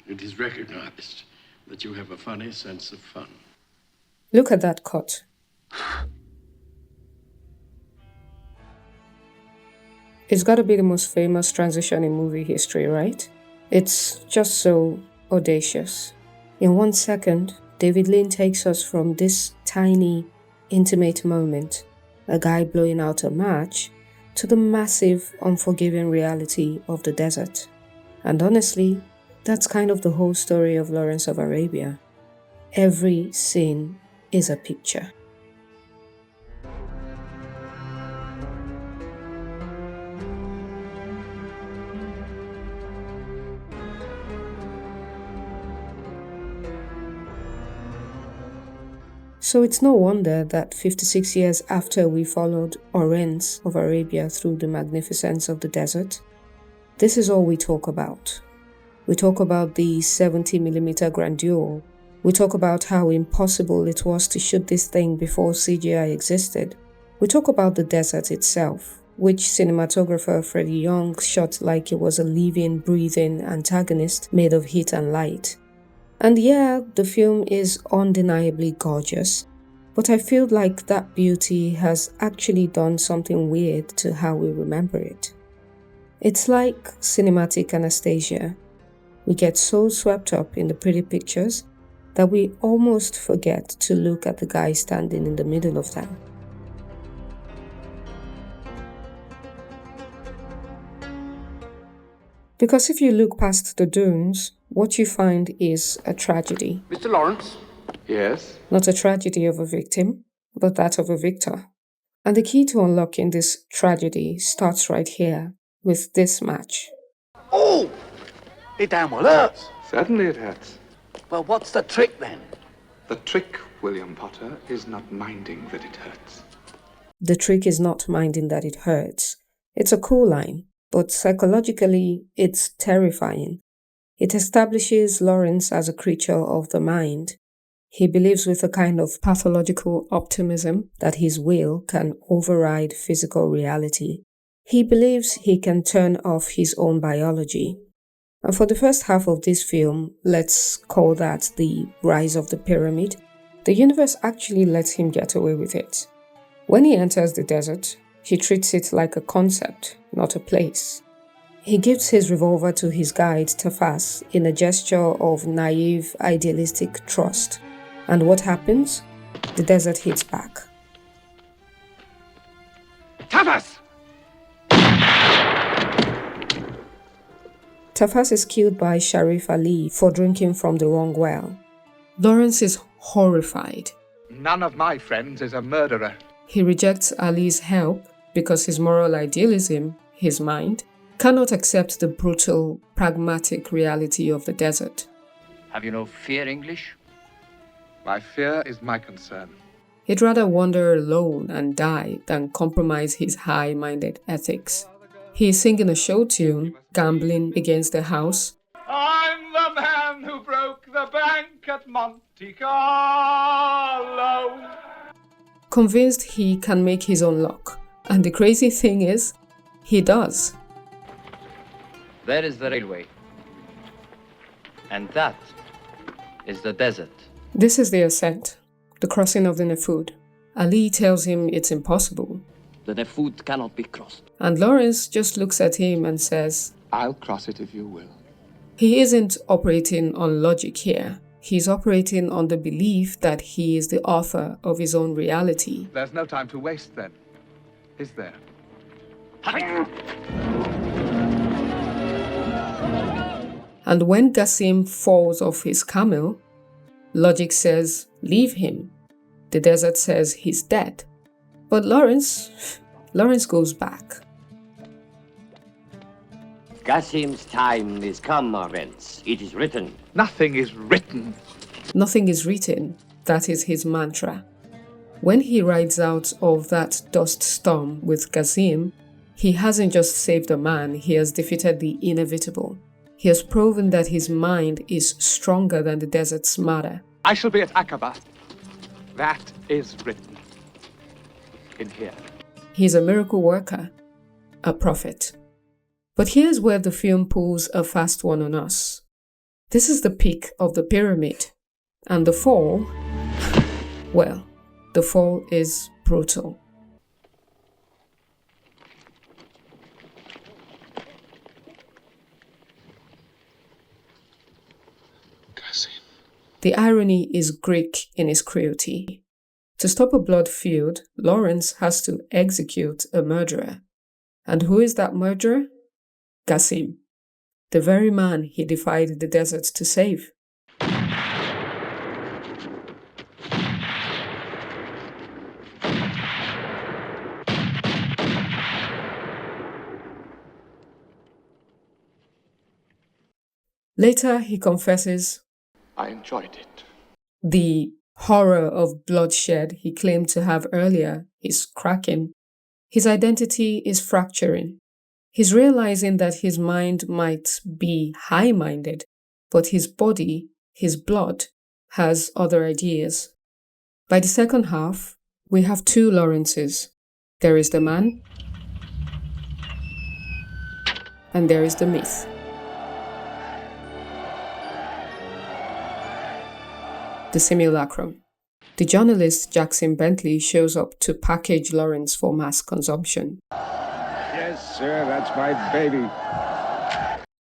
It is recognized that you have a funny sense of fun. Look at that cut. It's got to be the most famous transition in movie history, right? It's just so audacious. In 1 second, David Lean takes us from this tiny, intimate moment, a guy blowing out a match, to the massive, unforgiving reality of the desert. And honestly, that's kind of the whole story of Lawrence of Arabia. Every scene is a picture. So it's no wonder that 56 years after we followed Lawrence of Arabia through the magnificence of the desert, this is all we talk about. We talk about the 70mm grandeur. We talk about how impossible it was to shoot this thing before CGI existed. We talk about the desert itself, which cinematographer Freddie Young shot like it was a living, breathing antagonist made of heat and light. And yeah, the film is undeniably gorgeous, but I feel like that beauty has actually done something weird to how we remember it. It's like cinematic anesthesia. We get so swept up in the pretty pictures that we almost forget to look at the guy standing in the middle of them. Because if you look past the dunes, what you find is a tragedy. Mr. Lawrence? Yes? Not a tragedy of a victim, but that of a victor. And the key to unlocking this tragedy starts right here, with this match. Oh! It damn well hurts. Certainly it hurts. Well, what's the trick then? The trick, William Potter, is not minding that it hurts. The trick is not minding that it hurts. It's a cool line, but psychologically, it's terrifying. It establishes Lawrence as a creature of the mind. He believes with a kind of pathological optimism that his will can override physical reality. He believes he can turn off his own biology. And for the first half of this film, let's call that the rise of the pyramid, the universe actually lets him get away with it. When he enters the desert, he treats it like a concept, not a place. He gives his revolver to his guide, Tafas, in a gesture of naive, idealistic trust. And what happens? The desert hits back. Tafas! Tafas is killed by Sharif Ali for drinking from the wrong well. Lawrence is horrified. None of my friends is a murderer. He rejects Ali's help because his moral idealism, his mind, cannot accept the brutal, pragmatic reality of the desert. Have you no fear, English? My fear is my concern. He'd rather wander alone and die than compromise his high-minded ethics. He is singing a show tune, gambling against the house. I'm the man who broke the bank at Monte Carlo. Convinced he can make his own luck. And the crazy thing is, he does. There is the railway. And that is the desert. This is the ascent, the crossing of the Nefud. Ali tells him it's impossible. The Nefud cannot be crossed. And Lawrence just looks at him and says, I'll cross it if you will. He isn't operating on logic here. He's operating on the belief that he is the author of his own reality. There's no time to waste then, is there? And when Gassim falls off his camel, logic says, leave him. The desert says he's dead. But Lawrence goes back. Gassim's time is come, Lawrence. It is written. Nothing is written. Nothing is written. That is his mantra. When he rides out of that dust storm with Gassim, he hasn't just saved a man, he has defeated the inevitable. He has proven that his mind is stronger than the desert's matter. I shall be at Aqaba. That is written. In here. He's a miracle worker, a prophet. But here's where the film pulls a fast one on us. This is the peak of the pyramid. And the fall, well, the fall is brutal. The irony is Greek in its cruelty. To stop a blood feud, Lawrence has to execute a murderer. And who is that murderer? Qasim, the very man he defied the desert to save. Later, he confesses I enjoyed it. the horror of bloodshed he claimed to have earlier is cracking. His identity is fracturing. He's realizing that his mind might be high-minded, but his body, his blood, has other ideas. By the second half, we have two Lawrences. There is the man, and there is the myth. The simulacrum. The journalist Jackson Bentley shows up to package Lawrence for mass consumption. Yes, sir, that's my baby.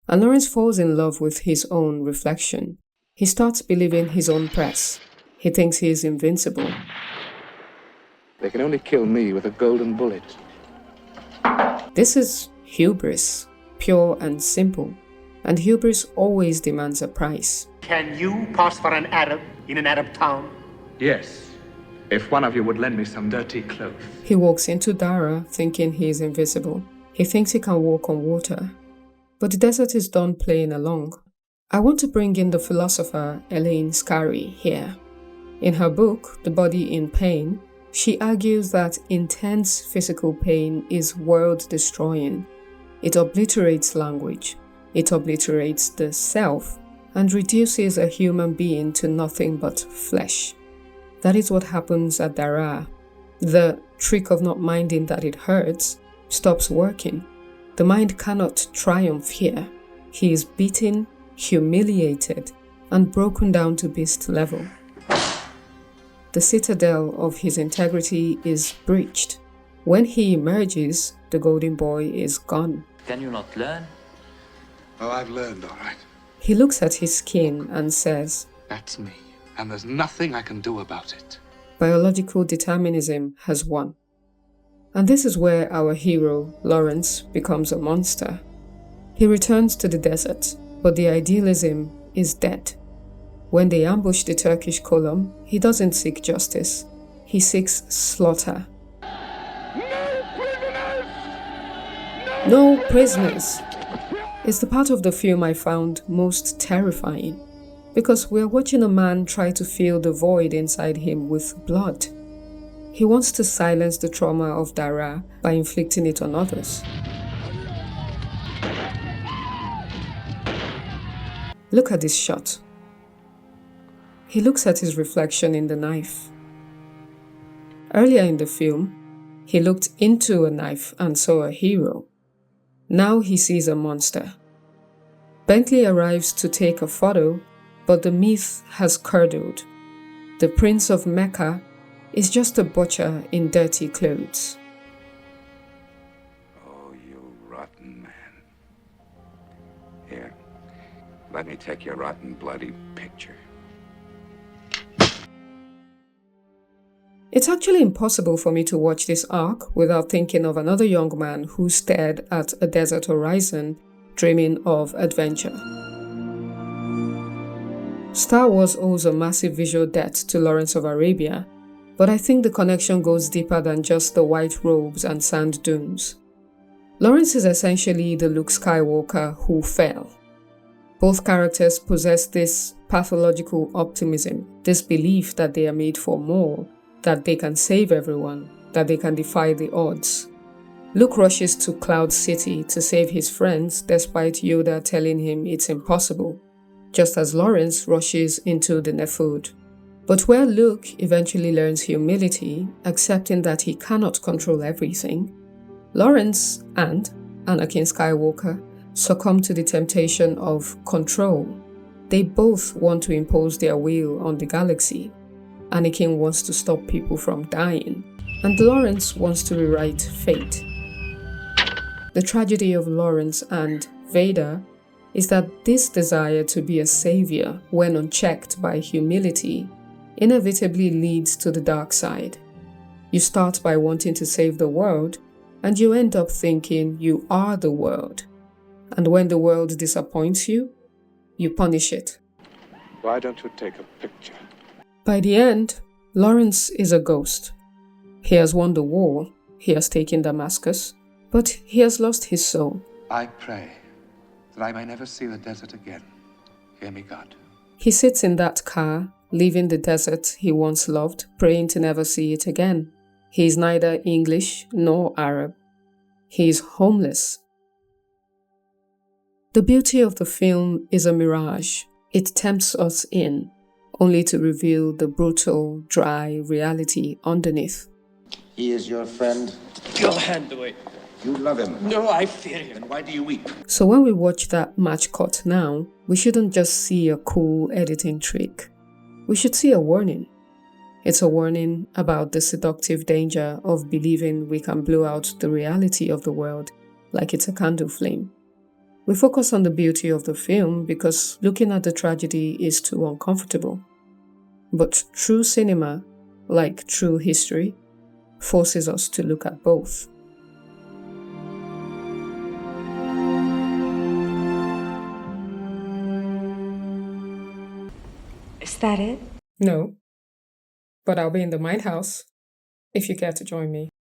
And Lawrence falls in love with his own reflection. He starts believing his own press. He thinks he is invincible. They can only kill me with a golden bullet. This is hubris, pure and simple. And hubris always demands a price. Can you pass for an Arab in an Arab town? Yes, if one of you would lend me some dirty clothes. He walks into Dara thinking he is invisible. He thinks he can walk on water. But the desert is done playing along. I want to bring in the philosopher Elaine Scarry here. In her book, The Body in Pain, she argues that intense physical pain is world-destroying. It obliterates language. It obliterates the self and reduces a human being to nothing but flesh. That is what happens at Dara. The trick of not minding that it hurts stops working. The mind cannot triumph here. He is beaten, humiliated, and broken down to beast level. The citadel of his integrity is breached. When he emerges, the golden boy is gone. Can you not learn? Oh, I've learned, all right. He looks at his skin and says, That's me, and there's nothing I can do about it. biological determinism has won. And this is where our hero, Lawrence, becomes a monster. He returns to the desert, but the idealism is dead. When they ambush the Turkish column, he doesn't seek justice. He seeks slaughter. No prisoners! It's the part of the film I found most terrifying, because we're watching a man try to fill the void inside him with blood. He wants to silence the trauma of Dara by inflicting it on others. Look at this shot. He looks at his reflection in the knife. Earlier in the film, he looked into a knife and saw a hero. Now he sees a monster. Bentley arrives to take a photo, but the myth has curdled. The Prince of Mecca is just a butcher in dirty clothes. Oh, you rotten man. Here, let me take your rotten, bloody picture. It's actually impossible for me to watch this arc without thinking of another young man who stared at a desert horizon, dreaming of adventure. Star Wars owes a massive visual debt to Lawrence of Arabia, but I think the connection goes deeper than just the white robes and sand dunes. Lawrence is essentially the Luke Skywalker who fell. Both characters possess this pathological optimism, this belief that they are made for more, that they can save everyone, that they can defy the odds. Luke rushes to Cloud City to save his friends despite Yoda telling him it's impossible, just as Lawrence rushes into the Nefud. But where Luke eventually learns humility, accepting that he cannot control everything, Lawrence and Anakin Skywalker succumb to the temptation of control. They both want to impose their will on the galaxy. Anakin wants to stop people from dying, and Lawrence wants to rewrite fate. The tragedy of Lawrence and Vader is that this desire to be a savior, when unchecked by humility, inevitably leads to the dark side. You start by wanting to save the world, and you end up thinking you are the world. And when the world disappoints you, you punish it. Why don't you take a picture? By the end, Lawrence is a ghost. He has won the war, he has taken Damascus, but he has lost his soul. I pray that I may never see the desert again. Hear me, God. He sits in that car, leaving the desert he once loved, praying to never see it again. He is neither English nor Arab. He is homeless. The beauty of the film is a mirage. It tempts us in, only to reveal the brutal, dry reality underneath. He is your friend. Your hand away. You love him. No, I fear him. Then why do you weep? So when we watch that match cut now, we shouldn't just see a cool editing trick. We should see a warning. It's a warning about the seductive danger of believing we can blow out the reality of the world like it's a candle flame. We focus on the beauty of the film because looking at the tragedy is too uncomfortable. But true cinema, like true history, forces us to look at both. Is that it? No, but I'll be in the Mind House if you care to join me.